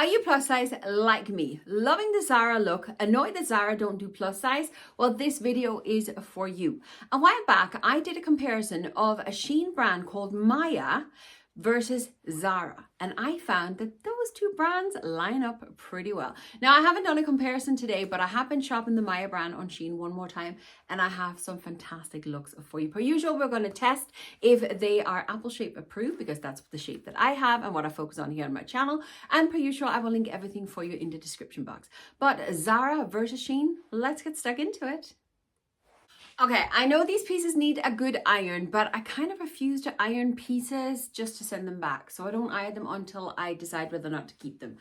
Are you plus size like me? Loving the Zara look, annoyed that Zara don't do plus size? Well, this video is for you. A while back, I did a comparison of a SHEIN brand called Maya versus Zara, and I found that those two brands line up pretty well. Now, I haven't done a comparison today, but I have been shopping the Maya brand on SHEIN one more time, and I have some fantastic looks for you. Per usual, we're going to test if they are apple shape approved, because that's the shape that I have and what I focus on here on my channel. And per usual, I will link everything for you in the description box. But Zara versus SHEIN, let's get stuck into it. Okay, I know these pieces need a good iron, but I kind of refuse to iron pieces just to send them back. So I don't iron them until I decide whether or not to keep them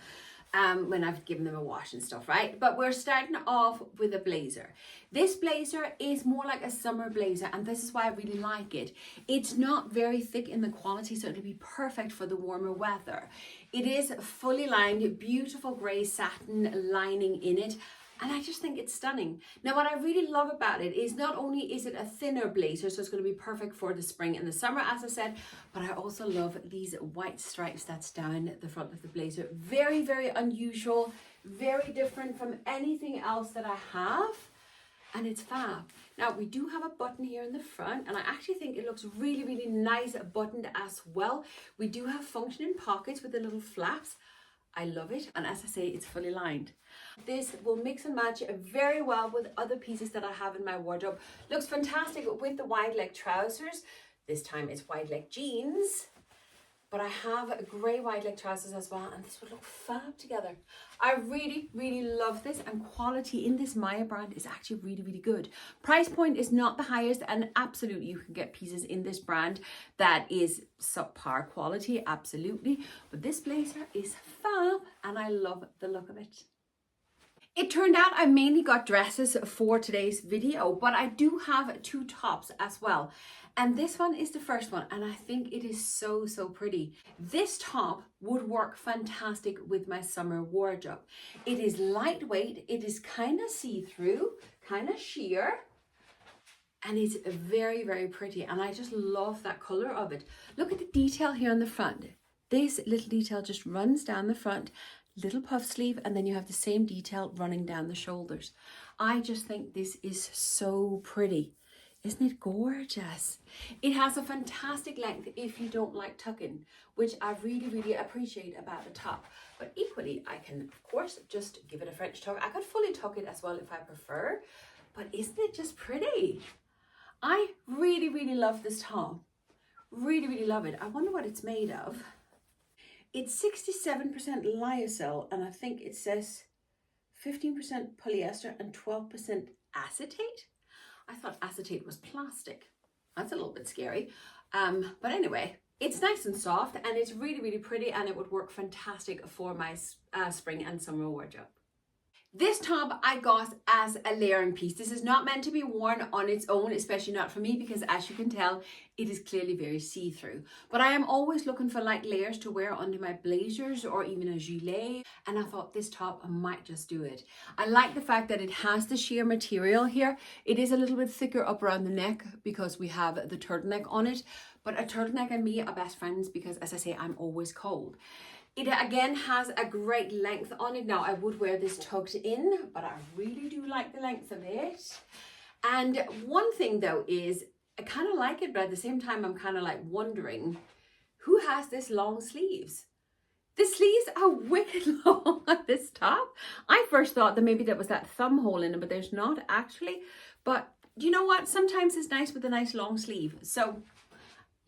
when I've given them a wash and stuff, right? But we're starting off with a blazer. This blazer is more like a summer blazer, and this is why I really like it. It's not very thick in the quality, so it'll be perfect for the warmer weather. It is fully lined, beautiful gray satin lining in it. And I just think it's stunning. Now, what I really love about it is not only is it a thinner blazer, so it's going to be perfect for the spring and the summer, as I said, but I also love these white stripes that's down the front of the blazer. Very, very unusual, very different from anything else that I have, and it's fab. Now, we do have a button here in the front, and I actually think it looks really, really nice buttoned as well. We do have functioning pockets with the little flaps. I love it, and as I say, it's fully lined. This will mix and match very well with other pieces that I have in my wardrobe. Looks fantastic with the wide leg trousers. This time it's wide leg jeans, but I have grey wide leg trousers as well, and this would look fab together. I really, really love this, and quality in this Maya brand is actually really, really good. Price point is not the highest, and absolutely you can get pieces in this brand that is subpar quality, absolutely. But this blazer is fab, and I love the look of it. It turned out I mainly got dresses for today's video, but I do have two tops as well. And this one is the first one, and I think it is so, so pretty. This top would work fantastic with my summer wardrobe. It is lightweight, it is kind of see-through, kind of sheer, and it's very, very pretty. And I just love that color of it. Look at the detail here on the front. This little detail just runs down the front, little puff sleeve, and then you have the same detail running down the shoulders. I just think this is so pretty. Isn't it gorgeous? It has a fantastic length if you don't like tucking, which I really, really appreciate about the top. But equally, I can, of course, just give it a French tuck. I could fully tuck it as well if I prefer, but isn't it just pretty? I really, really love this top. Really, really love it. I wonder what it's made of. It's 67% lyocell, and I think it says 15% polyester and 12% acetate. I thought acetate was plastic. That's a little bit scary. But anyway, it's nice and soft, and it's really, really pretty, and it would work fantastic for my spring and summer wardrobe. This top I got as a layering piece. This is not meant to be worn on its own, especially not for me, because as you can tell, it is clearly very see-through. But I am always looking for light layers to wear under my blazers or even a gilet, and I thought this top might just do it. I like the fact that it has the sheer material here. It is a little bit thicker up around the neck because we have the turtleneck on it, but a turtleneck and me are best friends because, as I say, I'm always cold. It again has a great length on it. Now, I would wear this tucked in, but I really do like the length of it. And one thing though is I kind of like it, but at the same time, I'm kind of like wondering who has this long sleeves. The sleeves are wicked long on this top. I first thought that maybe there was that thumb hole in it, but there's not actually. But you know what? Sometimes it's nice with a nice long sleeve. So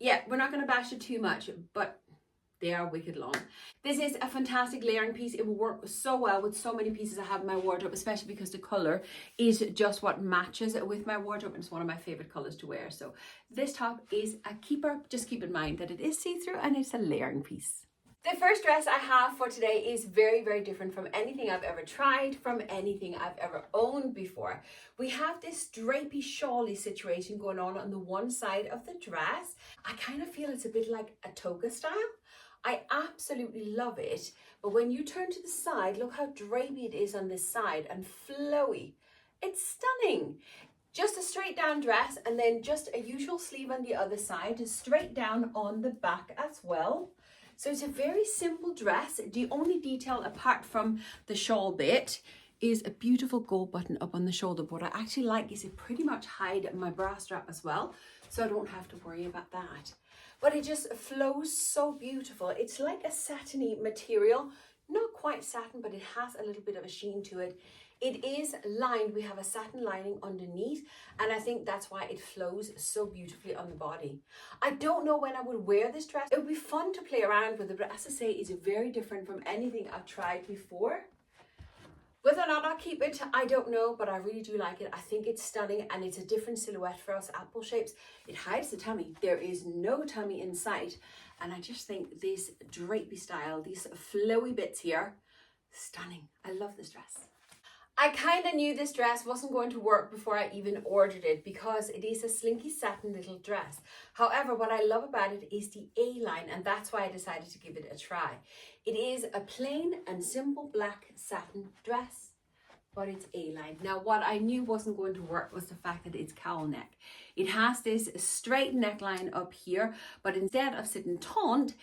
yeah, we're not going to bash it too much, but they are wicked long. This is a fantastic layering piece. It will work so well with so many pieces I have in my wardrobe, especially because the color is just what matches with my wardrobe, and it's one of my favorite colors to wear. So this top is a keeper. Just keep in mind that it is see-through and it's a layering piece. The first dress I have for today is very, very different from anything I've ever tried, from anything I've ever owned before. We have this drapey, shawly situation going on the one side of the dress. I kind of feel it's a bit like a toga style. I absolutely love it, but when you turn to the side, look how drapey it is on this side and flowy. It's stunning. Just a straight down dress, and then just a usual sleeve on the other side, straight down on the back as well. So it's a very simple dress. The only detail apart from the shawl bit is a beautiful gold button up on the shoulder. What I actually like is it pretty much hide my bra strap as well, so I don't have to worry about that. But it just flows so beautiful. It's like a satiny material, not quite satin, but it has a little bit of a sheen to it. It is lined, we have a satin lining underneath, and I think that's why it flows so beautifully on the body. I don't know when I would wear this dress. It would be fun to play around with it, but as I say, it's very different from anything I've tried before. Whether or not I'll keep it, I don't know, but I really do like it. I think it's stunning, and it's a different silhouette for us apple shapes. It hides the tummy. There is no tummy in sight. And I just think this drapey style, these flowy bits here, stunning. I love this dress. I kind of knew this dress wasn't going to work before I even ordered it because it is a slinky satin little dress. However, what I love about it is the A-line, and that's why I decided to give it a try. It is a plain and simple black satin dress, but it's A-line. Now, what I knew wasn't going to work was the fact that it's cowl neck. It has this straight neckline up here, but instead of sitting taut,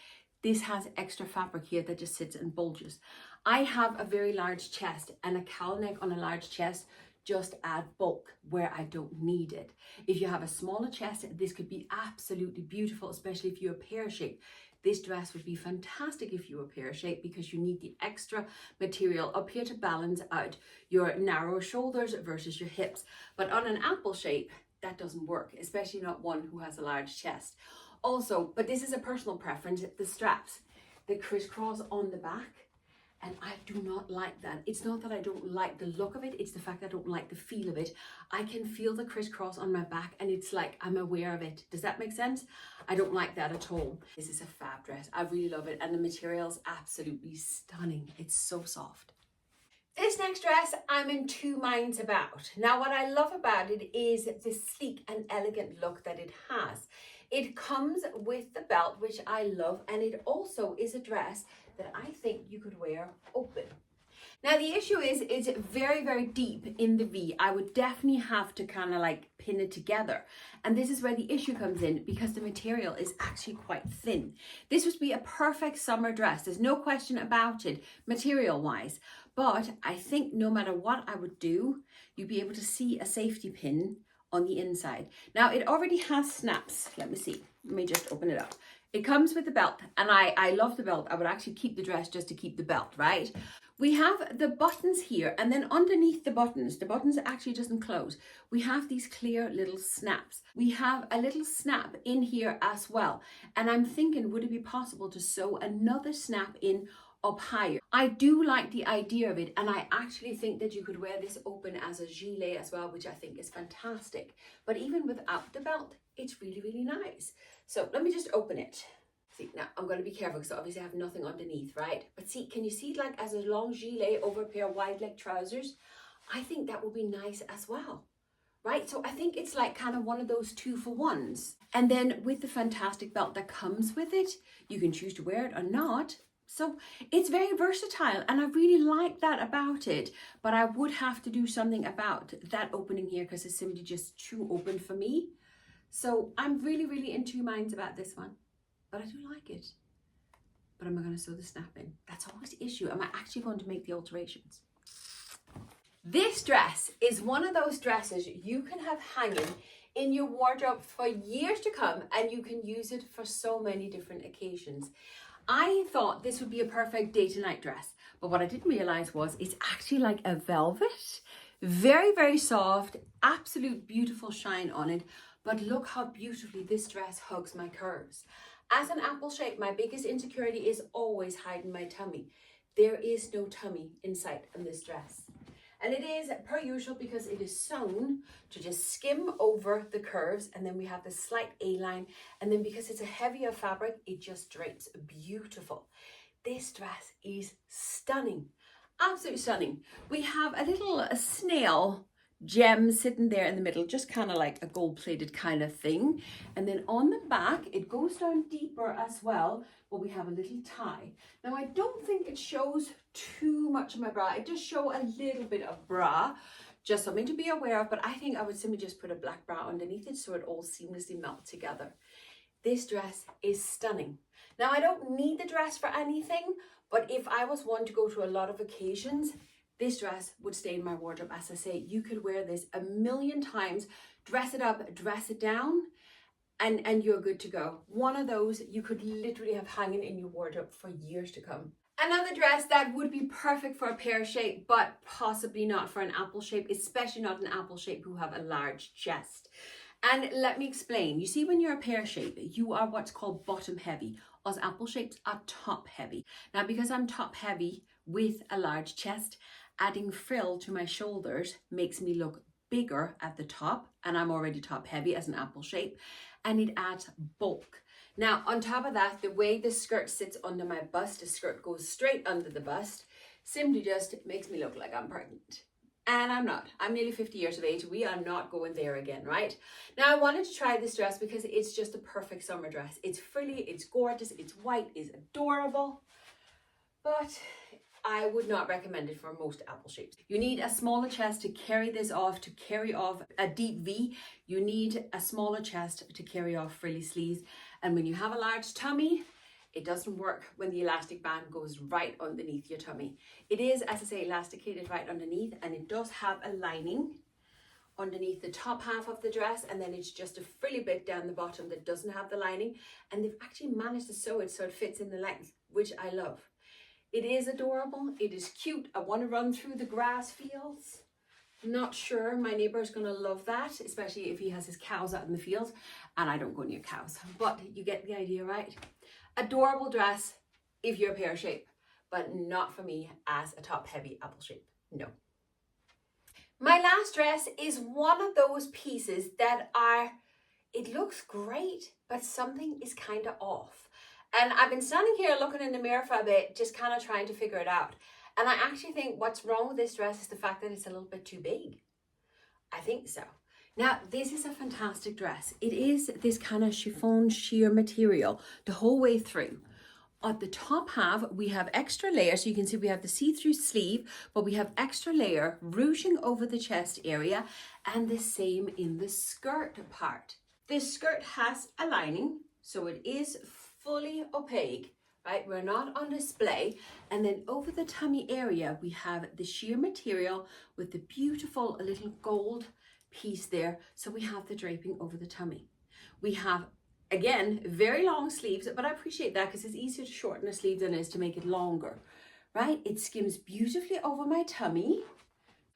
this has extra fabric here that just sits and bulges. I have a very large chest, and a cowl neck on a large chest just add bulk where I don't need it. If you have a smaller chest, this could be absolutely beautiful, especially if you're pear shaped. This dress would be fantastic if you were pear shaped because you need the extra material up here to balance out your narrow shoulders versus your hips. But on an apple shape, that doesn't work, especially not one who has a large chest. Also, but this is a personal preference, the straps, the crisscross on the back. And I do not like that. It's not that I don't like the look of it, it's the fact that I don't like the feel of it. I can feel the crisscross on my back and it's like I'm aware of it. Does that make sense? I don't like that at all. This is a fab dress. I really love it, and the material's absolutely stunning. It's so soft. This next dress I'm in two minds about. Now, what I love about it is the sleek and elegant look that it has. It comes with the belt, which I love, and it also is a dress that I think you could wear open. Now, the issue is it's very, very deep in the V. I would definitely have to kind of like pin it together. And this is where the issue comes in because the material is actually quite thin. This would be a perfect summer dress. There's no question about it, material-wise. But I think no matter what I would do, you'd be able to see a safety pin on the inside. Now, it already has snaps. Let me see. Let me just open it up. It comes with the belt, and I love the belt. I would actually keep the dress just to keep the belt, right? We have the buttons here, and then underneath the buttons actually doesn't close. We have these clear little snaps. We have a little snap in here as well. And I'm thinking, would it be possible to sew another snap in up higher? I do like the idea of it, and I actually think that you could wear this open as a gilet as well, which I think is fantastic. But even without the belt, it's really, really nice. So let me just open it. See, now I'm going to be careful because obviously I have nothing underneath, right? But see, can you see it like as a long gilet over a pair of wide leg trousers? I think that would be nice as well, right? So I think it's like kind of one of those 2-for-1s. And then with the fantastic belt that comes with it, you can choose to wear it or not. So it's very versatile, and I really like that about it. But I would have to do something about that opening here because it's simply just too open for me. So I'm really, really in two minds about this one, but I do like it. But am I going to sew the snap in? That's always the issue. Am I actually going to make the alterations? This dress is one of those dresses you can have hanging in your wardrobe for years to come, and you can use it for so many different occasions. I thought this would be a perfect day to night dress, but what I didn't realize was it's actually like a velvet, very, very soft, absolute beautiful shine on it. But look how beautifully this dress hugs my curves. As an apple shape, my biggest insecurity is always hiding my tummy. There is no tummy in sight on this dress. And it is per usual because it is sewn to just skim over the curves, and then we have the slight A-line, and then because it's a heavier fabric, it just drapes beautiful. This dress is stunning, absolutely stunning. We have a little snail gem sitting there in the middle, just kind of like a gold-plated kind of thing. And then on the back, it goes down deeper as well, but we have a little tie. Now, I don't think it shows too much of my bra. It does show a little bit of bra, just something to be aware of, but I think I would simply just put a black bra underneath it so it all seamlessly melts together. This dress is stunning. Now, I don't need the dress for anything, but if I was one to go to a lot of occasions, this dress would stay in my wardrobe. As I say, you could wear this a million times, dress it up, dress it down, and you're good to go. One of those you could literally have hanging in your wardrobe for years to come. Another dress that would be perfect for a pear shape, but possibly not for an apple shape, especially not an apple shape who have a large chest. And let me explain. You see, when you're a pear shape, you are what's called bottom heavy. Us apple shapes are top heavy. Now, because I'm top heavy with a large chest, adding frill to my shoulders makes me look bigger at the top, and I'm already top heavy as an apple shape, and it adds bulk. Now, on top of that, the way the skirt sits under my bust, the skirt goes straight under the bust, simply just makes me look like I'm pregnant. And I'm not. I'm nearly 50 years of age. We are not going there again, right? Now, I wanted to try this dress because it's just a perfect summer dress. It's frilly, it's gorgeous, it's white, it's adorable, but I would not recommend it for most apple shapes. You need a smaller chest to carry this off, to carry off a deep V. You need a smaller chest to carry off frilly sleeves. And when you have a large tummy, it doesn't work when the elastic band goes right underneath your tummy. It is, as I say, elasticated right underneath, and it does have a lining underneath the top half of the dress, and then it's just a frilly bit down the bottom that doesn't have the lining. And they've actually managed to sew it so it fits in the length, which I love. It is adorable. It is cute. I want to run through the grass fields. Not sure my neighbor's going to love that, especially if he has his cows out in the fields, and I don't go near cows, but you get the idea, right? Adorable dress if you're a pear shape, but not for me as a top heavy apple shape. No. My last dress is one of those pieces that it looks great, but something is kind of off. And I've been standing here looking in the mirror for a bit, just kind of trying to figure it out. And I actually think what's wrong with this dress is the fact that it's a little bit too big. I think so. Now, this is a fantastic dress. It is this kind of chiffon sheer material the whole way through. At the top half, we have extra layer. So you can see we have the see-through sleeve, but we have extra layer ruching over the chest area, and the same in the skirt part. This skirt has a lining, so it is fully opaque, right? We're not on display. And then over the tummy area, we have the sheer material with the beautiful little gold piece there. So we have the draping over the tummy. We have, again, very long sleeves, but I appreciate that because it's easier to shorten a sleeve than it is to make it longer, right? It skims beautifully over my tummy.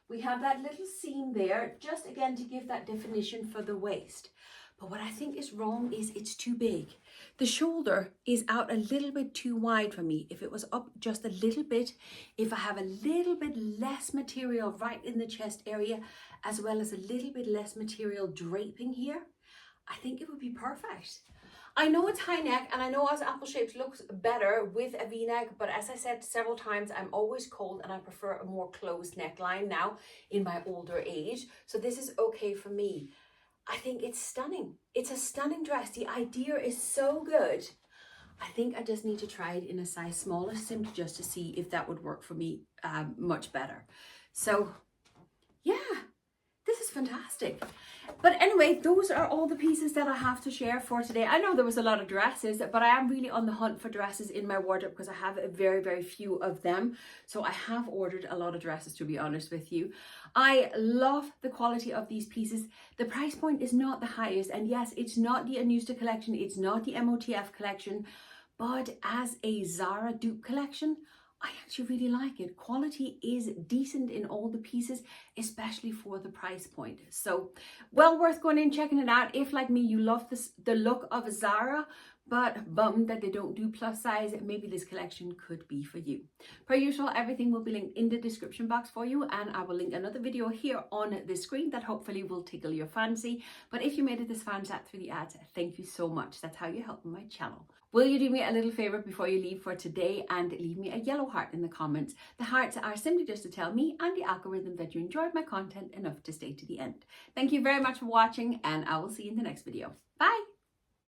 We have that little seam there, just again to give that definition for the waist. But what I think is wrong is it's too big. The shoulder is out a little bit too wide for me. If it was up just a little bit, if I have a little bit less material right in the chest area, as well as a little bit less material draping here, I think it would be perfect. I know it's high neck, and I know as apple shapes looks better with a V-neck, but as I said several times, I'm always cold and I prefer a more closed neckline now in my older age. So this is okay for me. I think it's stunning. It's a stunning dress. The idea is so good. I think I just need to try it in a size smaller, simply just to see if that would work for me much better. So yeah, this is fantastic. But anyway, those are all the pieces that I have to share for today. I know there was a lot of dresses, but I am really on the hunt for dresses in my wardrobe because I have a very, very few of them. So I have ordered a lot of dresses, to be honest with you. I love the quality of these pieces. The price point is not the highest. And yes, it's not the Anusta collection. It's not the MOTF collection. But as a Zara dupe collection, I actually really like it. Quality is decent in all the pieces, especially for the price point. So well worth going in, checking it out. If like me, you love the look of Zara, but bummed that they don't do plus size, maybe this collection could be for you. Per usual, everything will be linked in the description box for you, and I will link another video here on the screen that hopefully will tickle your fancy. But if you made it this far and sat through the ads, thank you so much. That's how you help my channel. Will you do me a little favor before you leave for today and leave me a yellow heart in the comments? The hearts are simply just to tell me and the algorithm that you enjoyed my content enough to stay to the end. Thank you very much for watching, and I will see you in the next video. Bye!